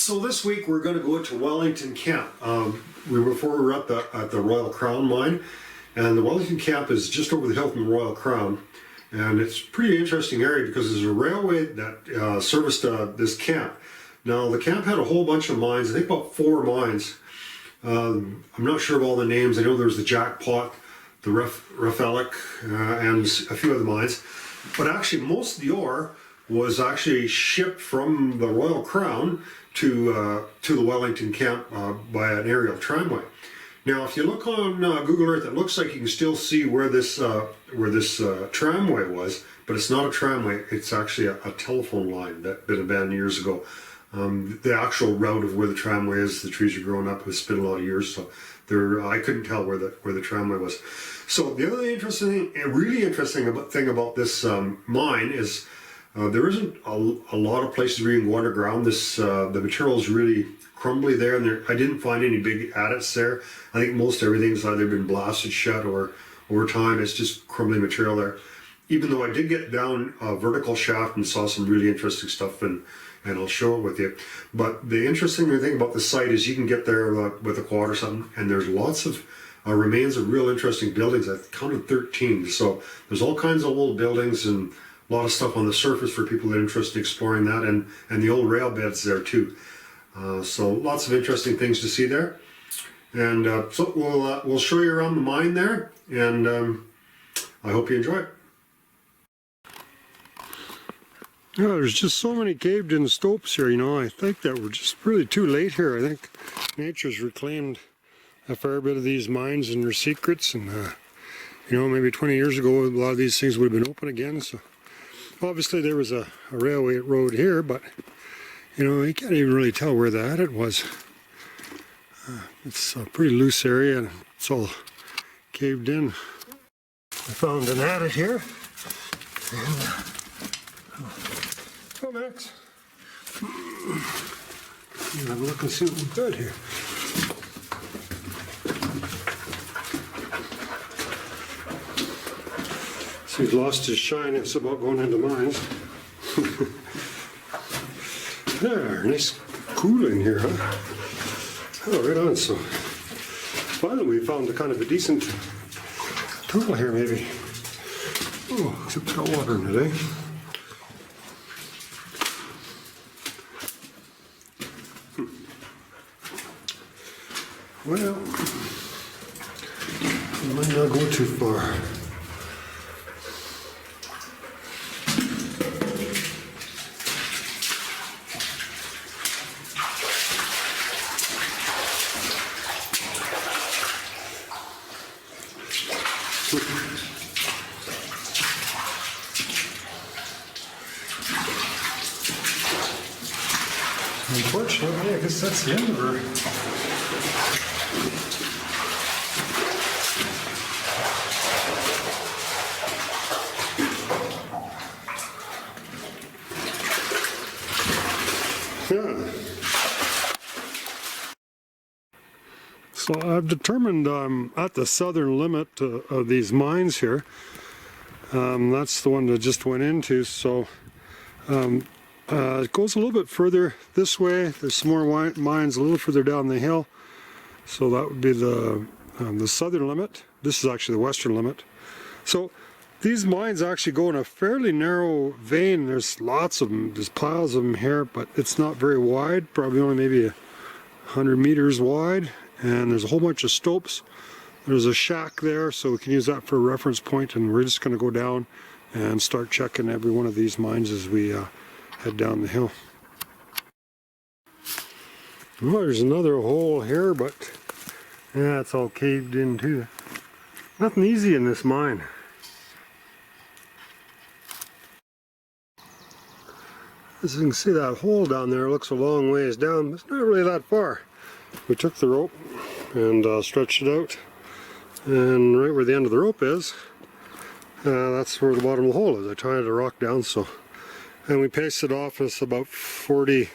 So this week we're going to go to Wellington Camp. Before we were at the Royal Crown mine, and the Wellington Camp is just over the hill from the Royal Crown, and it's a pretty interesting area because there's a railway that serviced this camp. Now the camp had a whole bunch of mines, I think about 4 mines. I'm not sure of all the names. I know there was the Jackpot, the Refelic, and a few other mines, but actually most of the ore was actually shipped from the Royal Crown to the Wellington Camp by an aerial tramway. Now, if you look on Google Earth, it looks like you can still see where this tramway was, but it's not a tramway. It's actually a telephone line that had been abandoned years ago. The actual route of where the tramway is, the trees are growing up. It's been a lot of years, so I couldn't tell where the tramway was. So the other really interesting thing about this mine is there isn't a lot of places where you can go underground. The material is really crumbly there, and I didn't find any big adits there. I think most everything's either been blasted shut or over time it's just crumbly material there. Even though I did get down a vertical shaft and saw some really interesting stuff, and I'll show it with you. But the interesting thing about the site is you can get there with a quad or something, and there's lots of remains of real interesting buildings. I counted 13. So there's all kinds of old buildings and a lot of stuff on the surface for people that are interested in exploring that, and the old rail beds there too. So lots of interesting things to see there. And so we'll show you around the mine there, and I hope you enjoy it. Yeah, there's just so many caved in stopes here, you know. I think that we're just really too late here. I think nature's reclaimed a fair bit of these mines and their secrets, and you know, maybe 20 years ago a lot of these things would have been open again. So obviously there was a railway road here, but you know, you can't even really tell where the adit was. It's a pretty loose area and it's all caved in. I found an adit here, and oh, Max, have a look and see what we've got here. So he's lost his shine. It's about going into mines. There, nice cooling here, huh? Oh, right on. So finally we found a kind of a decent tunnel here, maybe. Oh, except it's got water in it, eh? Well, we might not go too far. Unfortunately, I guess that's the end of her. Yeah. So I've determined at the southern limit of these mines here. That's the one that just went into. So it goes a little bit further this way. There's some more mines a little further down the hill. So that would be the southern limit. This is actually the western limit. So these mines actually go in a fairly narrow vein. There's lots of them. There's piles of them here, but it's not very wide. Probably only maybe 100 meters wide. And there's a whole bunch of stopes. There's a shack there, so we can use that for a reference point. And we're just going to go down and start checking every one of these mines as we head down the hill. Well, there's another hole here, but yeah, it's all caved in too. Nothing easy in this mine. As you can see, that hole down there looks a long ways down, but it's not really that far. We took the rope and stretched it out, and right where the end of the rope is, that's where the bottom of the hole is. I tied a rock down, and we pasted off. It's about 40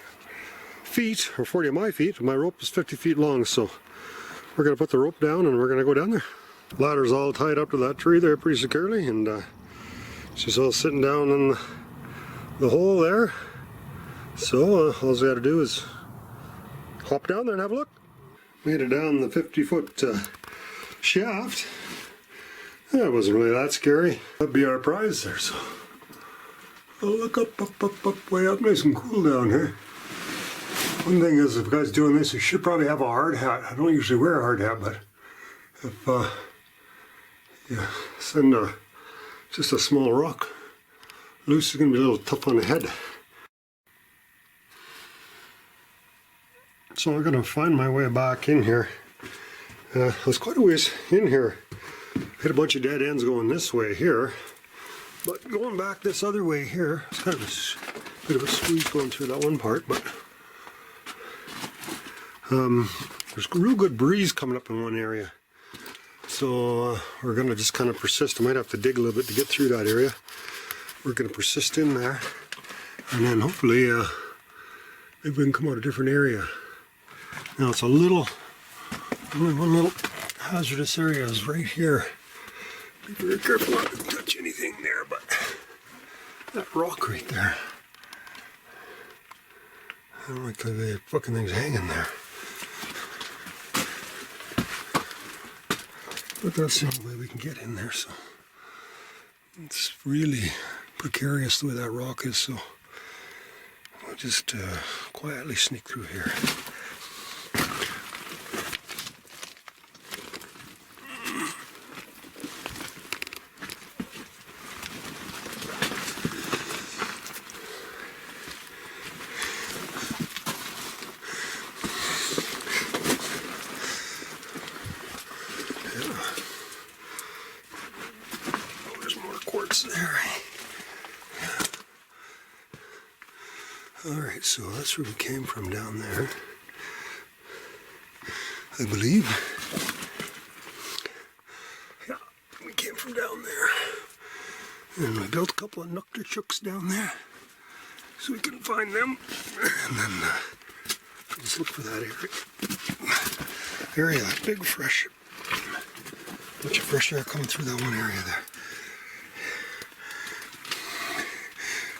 feet, or 40 of my feet. My rope is 50 feet long, so we're going to put the rope down and we're going to go down there. Ladder's all tied up to that tree there pretty securely, and she's all sitting down in the hole there. So all we got to do is hop down there and have a look. Made it down the 50-foot shaft. That wasn't really that scary. That'd be our prize there, so. Oh, look up, way up, nice and cool down here. One thing is, if a guy's doing this, he should probably have a hard hat. I don't usually wear a hard hat, but if you send just a small rock loose, it's going to be a little tough on the head. So I'm going to find my way back in here. There's quite a ways in here. Hit a bunch of dead ends going this way here. But going back this other way here, it's kind of a bit of a squeeze going through that one part, but there's a real good breeze coming up in one area. So we're going to just kind of persist. I might have to dig a little bit to get through that area. We're going to persist in there, and then hopefully maybe we can come out a different area. Now it's only one little hazardous area is right here. Be very careful not to touch anything there, but that rock right there. I don't like the fucking thing's hanging there. But that's the only way we can get in there, so it's really precarious the way that rock is, so I'll just quietly sneak through here. Alright, so that's where we came from down there, I believe. Yeah, we came from down there. And we built a couple of nukterchuks down there so we can find them. And then just look for that area. That big fresh, bunch of fresh air coming through that one area there.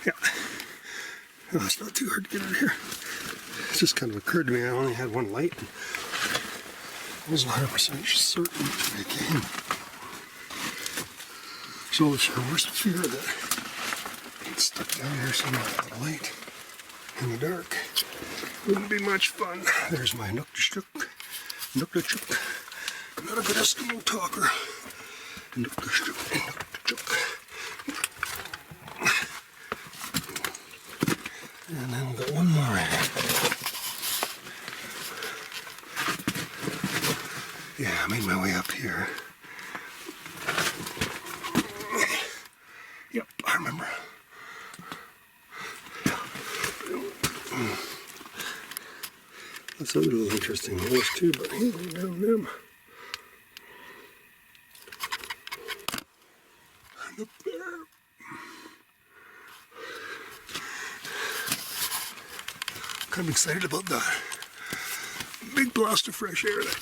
Yeah. Oh, it's not too hard to get in here. It just kind of occurred to me I only had one light. I wasn't 100% certain I came. So it's your worst fear that it's stuck down here somewhere without a light in the dark. Wouldn't be much fun. There's my nukterchuk. I'm not a good Eskimo talker. Nukterchuk. And then we've got one more in. Yeah, I made my way up here. Yep, I remember. That's a little interesting. Those too, but he's going down them. And up there. I'm excited about that. Big blast of fresh air there.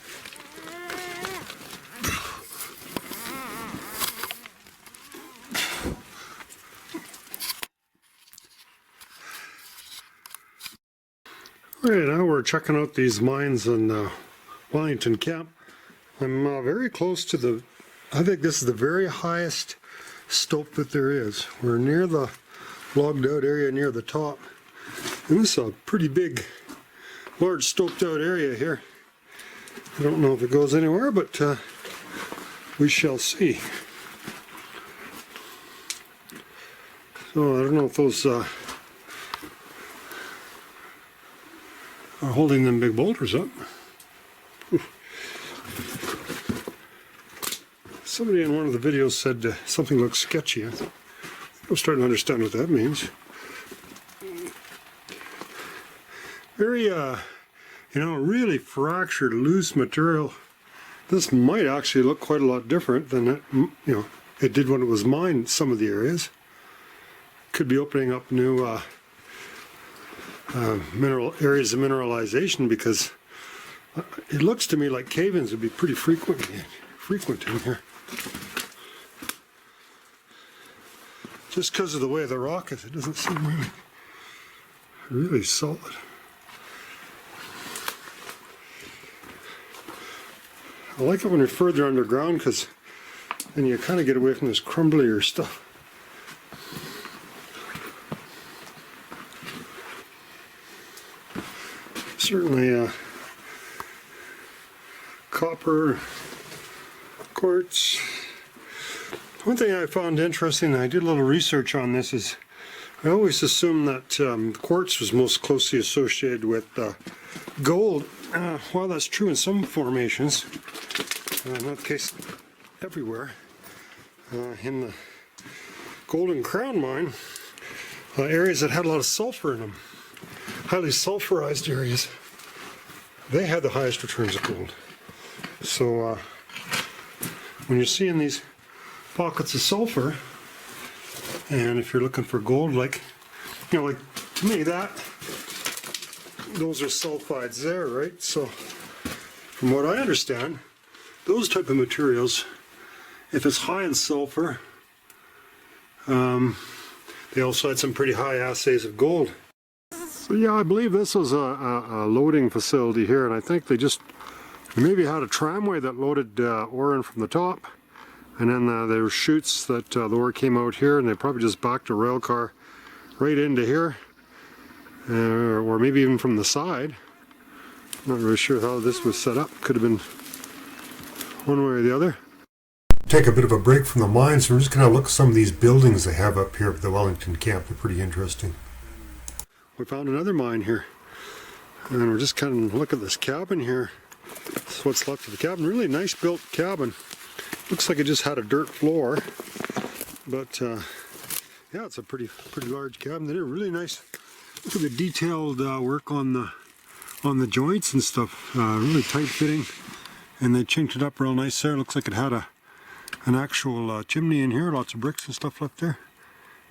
Alright, now we're checking out these mines in Wellington Camp. I'm very close to I think this is the very highest stope that there is. We're near the logged out area near the top. And this is a pretty big, large stoked out area here. I don't know if it goes anywhere, but we shall see. So I don't know if those are holding them big boulders up. Somebody in one of the videos said something looks sketchy. I'm starting to understand what that means. Very, really fractured, loose material. This might actually look quite a lot different than it did when it was mined. Some of the areas could be opening up new areas of mineralization, because it looks to me like cave-ins would be pretty frequent in here. Just because of the way the rock is, it doesn't seem really solid. I like it when you're further underground because then you kind of get away from this crumblier stuff. Certainly copper, quartz. One thing I found interesting, I did a little research on this, is I always assumed that quartz was most closely associated with gold. While that's true in some formations, not the case everywhere. In the Golden Crown mine, areas that had a lot of sulfur in them, highly sulfurized areas, they had the highest returns of gold. So when you're seeing these pockets of sulfur, and if you're looking for gold, like, you know, like to me, those are sulfides there, right? So from what I understand, those type of materials, if it's high in sulfur, they also had some pretty high assays of gold. So yeah, I believe this was a loading facility here, and I think they maybe had a tramway that loaded ore in from the top, and then there were chutes that the ore came out here, and they probably just backed a rail car right into here, or maybe even from the side. Not really sure how this was set up. Could have been one way or the other. Take a bit of a break from the mine, so we're just going to look at some of these buildings they have up here at the Wellington Camp. They're pretty interesting. We found another mine here, and we're just kind of look at this cabin here. This is what's left of the cabin. Really nice built cabin. Looks like it just had a dirt floor, but yeah, it's a pretty large cabin. They did a really nice, look at the detailed work on the joints and stuff. Really tight fitting, and they chinked it up real nice there. Looks like it had an actual chimney in here. Lots of bricks and stuff left there.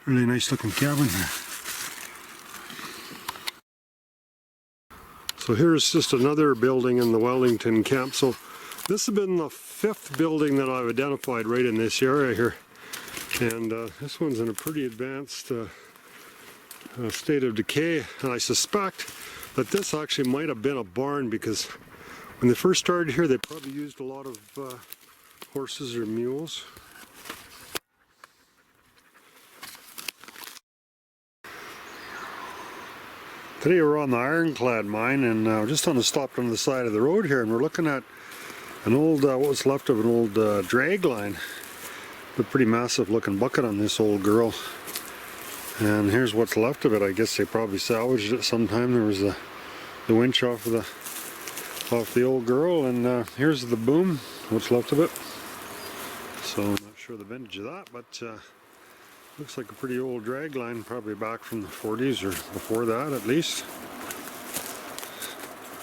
Really nice looking cabin here. So here's just another building in the Wellington Camp. So this has been the 5th building that I've identified right in this area here. And this one's in a pretty advanced state of decay. And I suspect that this actually might have been a barn, because when they first started here, they probably used a lot of horses or mules. Today we're on the Ironclad mine, and we're just stopped on the side of the road here, and we're looking at an old, what was left of an old drag line. A pretty massive looking bucket on this old girl. And here's what's left of it. I guess they probably salvaged it sometime. There was the winch off the old girl, and here's the boom, what's left of it. So I'm not sure the vintage of that, but looks like a pretty old drag line, probably back from the 40s or before that at least.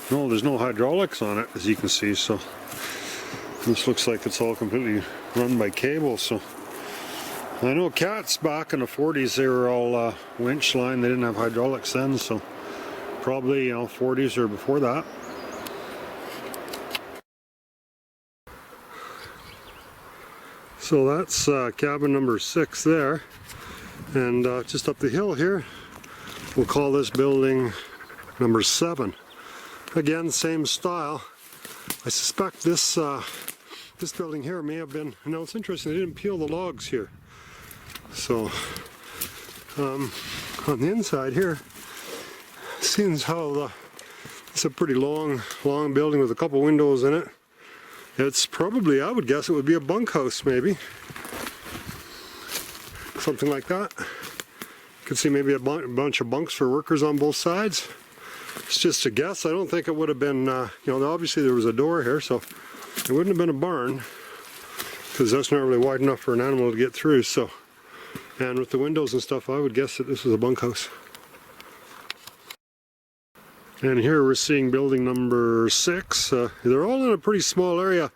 No, there's no hydraulics on it, as you can see, so this looks like it's all completely run by cable. So I know cats back in the 40s, they were all winch line. They didn't have hydraulics then, so probably, you know, 40s or before that. So that's cabin number 6 there, and just up the hill here, we'll call this building number 7. Again, same style. I suspect this this building here may have been, you know, it's interesting, they didn't peel the logs here. So on the inside here, seems how it's a pretty long building with a couple windows in it. It's probably, I would guess it would be a bunkhouse, maybe. Something like that. You can see maybe a bunch of bunks for workers on both sides. It's just a guess. I don't think it would have been, you know, obviously there was a door here, so it wouldn't have been a barn, because that's not really wide enough for an animal to get through. So, and with the windows and stuff, I would guess that this was a bunkhouse. And here we're seeing building number 6. They're all in a pretty small area,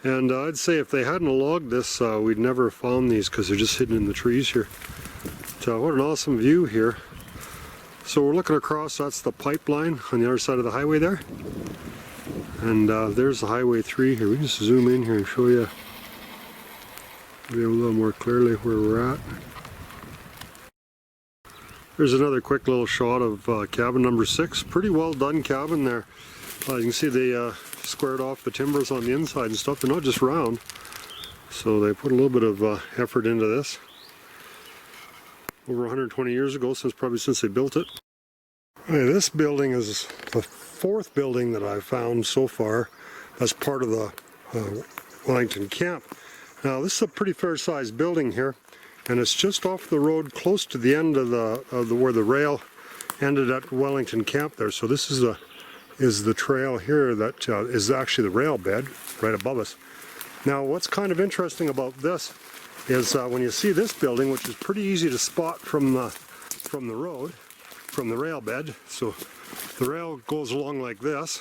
and I'd say if they hadn't logged this, we'd never have found these, because they're just hidden in the trees here. So what an awesome view here. So we're looking across, that's the pipeline on the other side of the highway there. And there's the Highway 3 here. We can just zoom in here and show you maybe a little more clearly where we're at. There's another quick little shot of cabin number 6. Pretty well done cabin there. You can see they squared off the timbers on the inside and stuff. They're not just round. So they put a little bit of effort into this. Over 120 years ago, probably since they built it. Okay, this building is the fourth building that I've found so far. That's part of the Wellington Camp. Now this is a pretty fair-sized building here, and it's just off the road, close to the end of the where the rail ended at Wellington Camp there. So this is the trail here that is actually the rail bed right above us. Now what's kind of interesting about this is when you see this building, which is pretty easy to spot from the road, from the rail bed. So the rail goes along like this,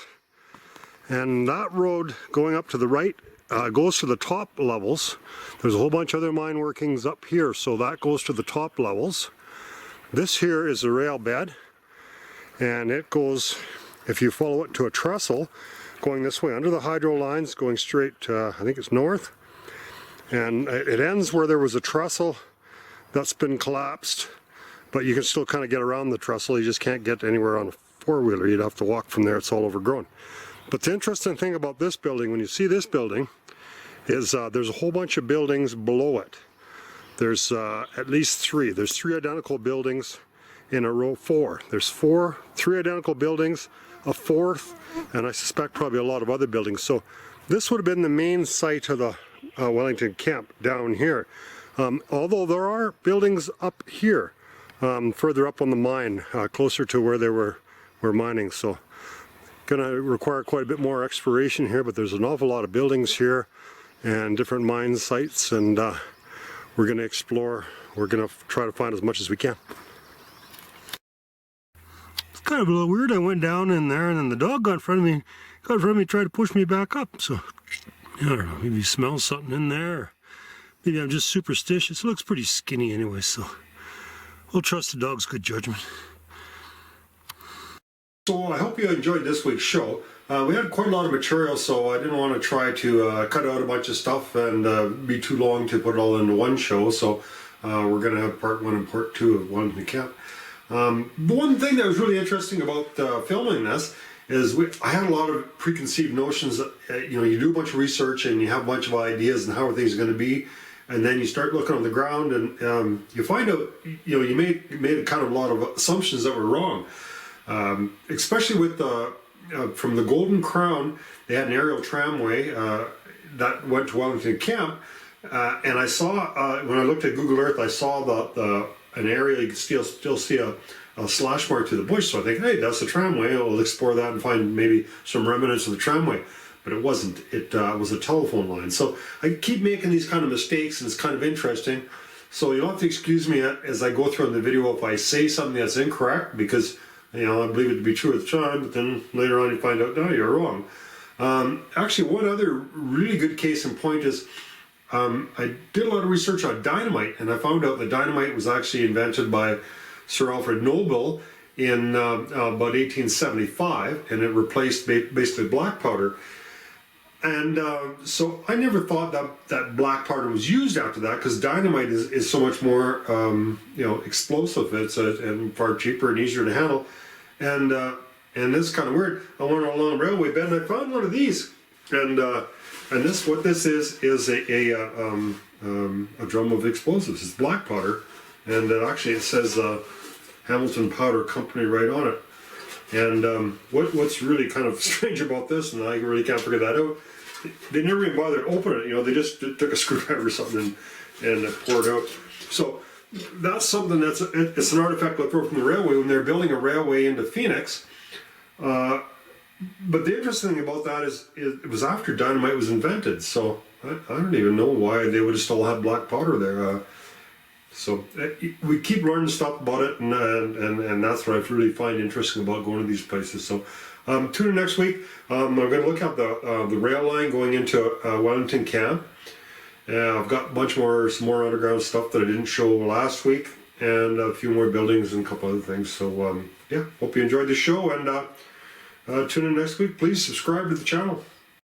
and that road going up to the right goes to the top levels. There's a whole bunch of other mine workings up here, so that goes to the top levels. This here is the rail bed, and it goes, if you follow it, to a trestle going this way under the hydro lines, going straight I think it's north, and it ends where there was a trestle that's been collapsed, but you can still kind of get around the trestle. You just can't get anywhere on a four-wheeler. You'd have to walk from there. It's all overgrown. But the interesting thing about this building, when you see this building, is there's a whole bunch of buildings below it. There's at least three. There's three identical buildings in a row. There's three identical buildings, a fourth, and I suspect probably a lot of other buildings. So this would have been the main site of the Wellington Camp down here. Although there are buildings up here, further up on the mine, closer to where they were mining. So going to require quite a bit more exploration here, but there's an awful lot of buildings here and different mine sites, and we're going to explore. We're going to try to find as much as we can. It's kind of a little weird. I went down in there, and then the dog got in front of me, tried to push me back up. So I don't know, maybe he smells something in there. Maybe I'm just superstitious. It looks pretty skinny anyway, so we'll trust the dog's good judgment. So I hope you enjoyed this week's show. We had quite a lot of material, so I didn't want to try to cut out a bunch of stuff and be too long to put it all into one show. So we're going to have part 1 and part 2 of Wellington Camp. The one thing that was really interesting about filming this is I had a lot of preconceived notions that, you do a bunch of research and you have a bunch of ideas and how things are going to be, and then you start looking on the ground and you find out, you made kind of a lot of assumptions that were wrong. Especially with from the Golden Crown, they had an aerial tramway that went to Wellington Camp, and I saw when I looked at Google Earth, I saw an area you can still see a slash mark through the bush. So I think, hey, that's the tramway. We'll explore that and find maybe some remnants of the tramway. But it wasn't. It was a telephone line. So I keep making these kind of mistakes, and it's kind of interesting. So you'll have to excuse me as I go through in the video if I say something that's incorrect, because I believe it to be true at the time, but then later on you find out, no, you're wrong. Actually, one other really good case in point is I did a lot of research on dynamite, and I found out that dynamite was actually invented by Sir Alfred Noble in about 1875, and it replaced basically black powder. And so I never thought that black powder was used after that, because dynamite is so much more explosive. It's and far cheaper and easier to handle. And this is kind of weird. I went along a railway bed and I found one of these. And what this is a drum of explosives. It's black powder, and actually it says Hamilton Powder Company right on it. And what's really kind of strange about this, and I really can't figure that out, they never even bothered to open it. They just took a screwdriver or something and poured it out. So that's something it's an artifact left over from the railway when they're building a railway into Phoenix. But the interesting thing about that is it was after dynamite was invented. So I don't even know why they would have still had black powder there. So we keep learning stuff about it, and that's what I really find interesting about going to these places. So tune in next week. I'm going to look at the rail line going into Wellington Camp. I've got some more underground stuff that I didn't show last week, and a few more buildings and a couple other things. So yeah, hope you enjoyed the show, and tune in next week. Please subscribe to the channel.